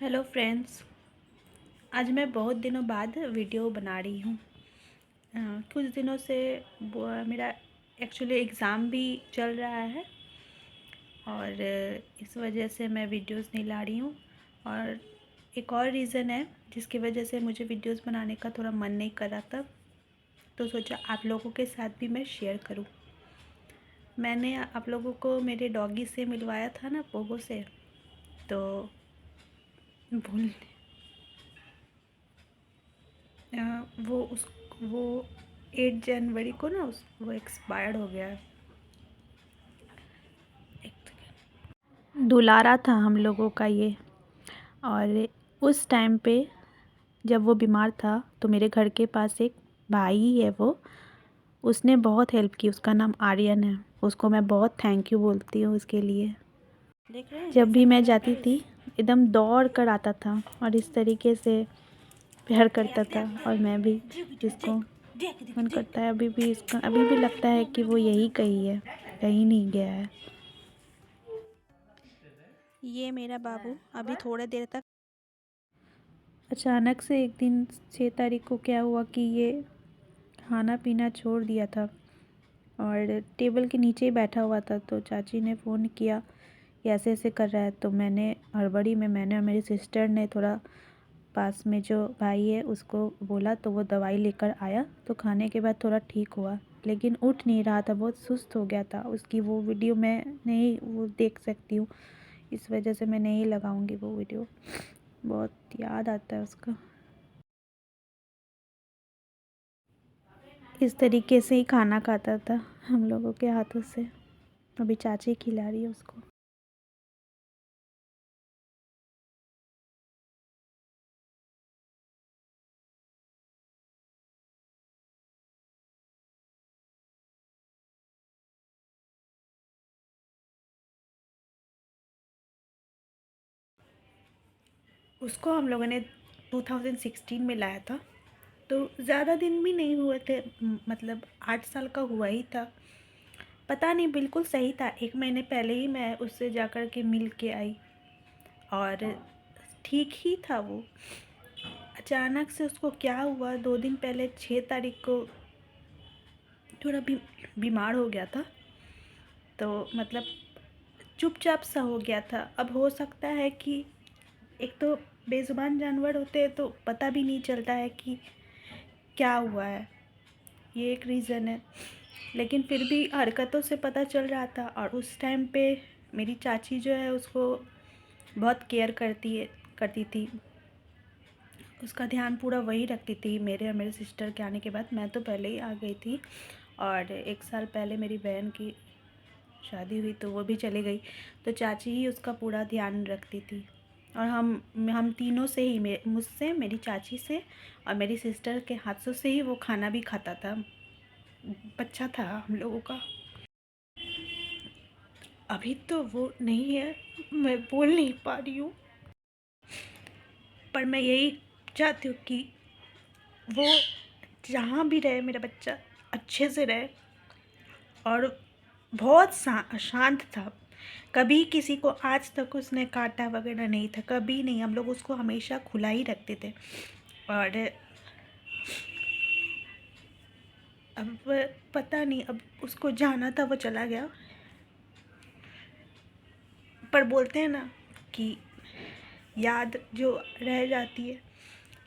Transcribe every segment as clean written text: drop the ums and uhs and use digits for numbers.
Hello friends. आज मैं बहुत दिनों बाद वीडियो बना रही हूँ। कुछ दिनों से मेरा एक्चुअली एग्ज़ाम भी चल रहा है और इस वजह से मैं वीडियोस नहीं ला रही हूँ। और एक और रीज़न है जिसकी वजह से मुझे वीडियोस बनाने का थोड़ा मन नहीं कर रहा था, तो सोचा आप लोगों के साथ भी मैं शेयर करूँ। मैंने आप लोगों को मेरे डॉगी से मिलवाया था ना, पोगो से, तो भूल वो 8 जनवरी को ना वो एक्सपायर्ड हो गया है। दुलारा था हम लोगों का ये। और उस टाइम पे जब वो बीमार था तो मेरे घर के पास एक भाई है, वो उसने बहुत हेल्प की। उसका नाम आर्यन है। उसको मैं बहुत थैंक यू बोलती हूँ उसके लिए। जब भी मैं जाती थी एकदम दौड़ कर आता था और इस तरीके से प्यार करता था। और मैं भी इसको मन करता है अभी भी लगता है कि वो यही कहीं है, कहीं नहीं गया है। ये मेरा बाबू अभी थोड़ा देर तक अचानक से एक दिन 6 तारीख को क्या हुआ कि ये खाना पीना छोड़ दिया था और टेबल के नीचे ही बैठा हुआ था। तो चाची ने फ़ोन किया, ये ऐसे ऐसे कर रहा है। तो मैंने हड़बड़ी में मैंने और मेरी सिस्टर ने थोड़ा पास में जो भाई है उसको बोला, तो वो दवाई लेकर आया। तो खाने के बाद थोड़ा ठीक हुआ, लेकिन उठ नहीं रहा था, बहुत सुस्त हो गया था। उसकी वो वीडियो मैं नहीं वो देख सकती हूँ, इस वजह से मैं नहीं लगाऊंगी वो वीडियो। बहुत याद आता है उसका। इस तरीके से ही खाना खाता था हम लोगों के हाथों से। अभी चाची खिला रही है उसको। उसको हम लोगों ने 2016 में लाया था, तो ज़्यादा दिन भी नहीं हुए थे, मतलब 8 साल का हुआ ही था। पता नहीं, बिल्कुल सही था। 1 महीने पहले ही मैं उससे जाकर के मिल के आई और ठीक ही था वो। अचानक से उसको क्या हुआ, 2 दिन पहले 6 तारीख को थोड़ा बीमार हो गया था। तो मतलब चुपचाप सा हो गया था। अब हो सकता है कि एक तो बेज़ुबान जानवर होते हैं तो पता भी नहीं चलता है कि क्या हुआ है, ये एक रीज़न है। लेकिन फिर भी हरकतों से पता चल रहा था। और उस टाइम पे मेरी चाची जो है उसको बहुत केयर करती थी। उसका ध्यान पूरा वही रखती थी। मेरे और मेरे सिस्टर के आने के बाद मैं तो पहले ही आ गई थी, और 1 साल पहले मेरी बहन की शादी हुई तो वो भी चली गई। तो चाची ही उसका पूरा ध्यान रखती थी। और हम तीनों से ही, मुझसे, मेरी चाची से और मेरी सिस्टर के हाथों से ही वो खाना भी खाता था। बच्चा था हम लोगों का। अभी तो वो नहीं है, मैं बोल नहीं पा रही हूँ, पर मैं यही चाहती हूँ कि वो जहाँ भी रहे, मेरा बच्चा अच्छे से रहे। और बहुत शांत था। कभी किसी को आज तक उसने काटा वगैरह नहीं था, कभी नहीं। हम लोग उसको हमेशा खुला ही रखते थे। और अब पता नहीं, अब उसको जाना था, वो चला गया। पर बोलते हैं ना कि याद जो रह जाती है।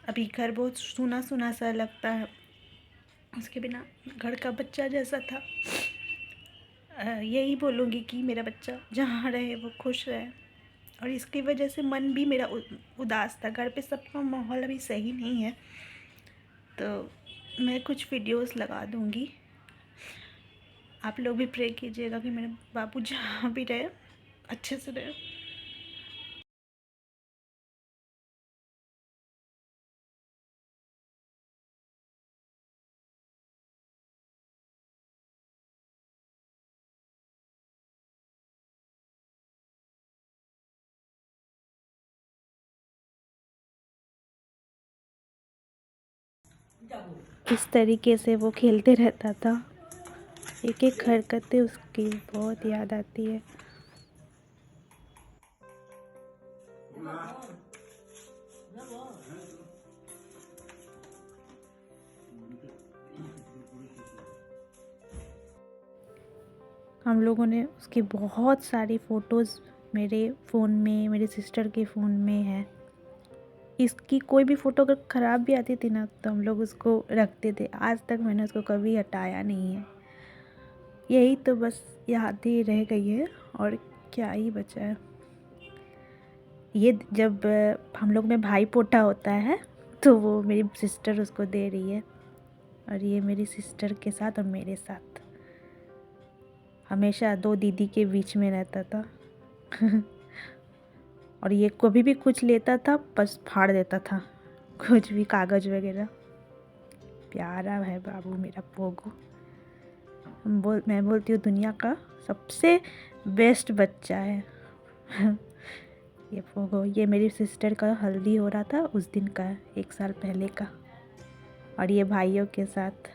अभी घर बहुत सूना सूना सा लगता है उसके बिना। घर का बच्चा जैसा था। यही बोलूँगी कि मेरा बच्चा जहाँ रहे वो खुश रहे। और इसकी वजह से मन भी मेरा उदास था। घर पे सबका माहौल अभी सही नहीं है, तो मैं कुछ वीडियोस लगा दूँगी। आप लोग भी प्रे कीजिएगा कि मेरे बाबू जहाँ भी रहे अच्छे से रहे। इस तरीके से वो खेलते रहता था। एक एक हरकतें उसकी बहुत याद आती है। हम लोगों ने उसकी बहुत सारी फ़ोटोज़ मेरे फ़ोन में, मेरे सिस्टर के फ़ोन में है। इसकी कोई भी फ़ोटो अगर ख़राब भी आती थी ना तो हम लोग उसको रखते थे। आज तक मैंने उसको कभी हटाया नहीं है। यही तो बस यादें रह गई है और क्या ही बचा है। ये जब हम लोग में भाई पोटा होता है तो वो मेरी सिस्टर उसको दे रही है, और ये मेरी सिस्टर के साथ और मेरे साथ हमेशा दो दीदी के बीच में रहता था। और ये कभी भी कुछ लेता था बस फाड़ देता था, कुछ भी कागज़ वगैरह। प्यारा है बाबू मेरा पोगो। मैं बोलती हूँ दुनिया का सबसे बेस्ट बच्चा है। ये पोगो, ये मेरी सिस्टर का हल्दी हो रहा था उस दिन का, 1 साल पहले का। और ये भाइयों के साथ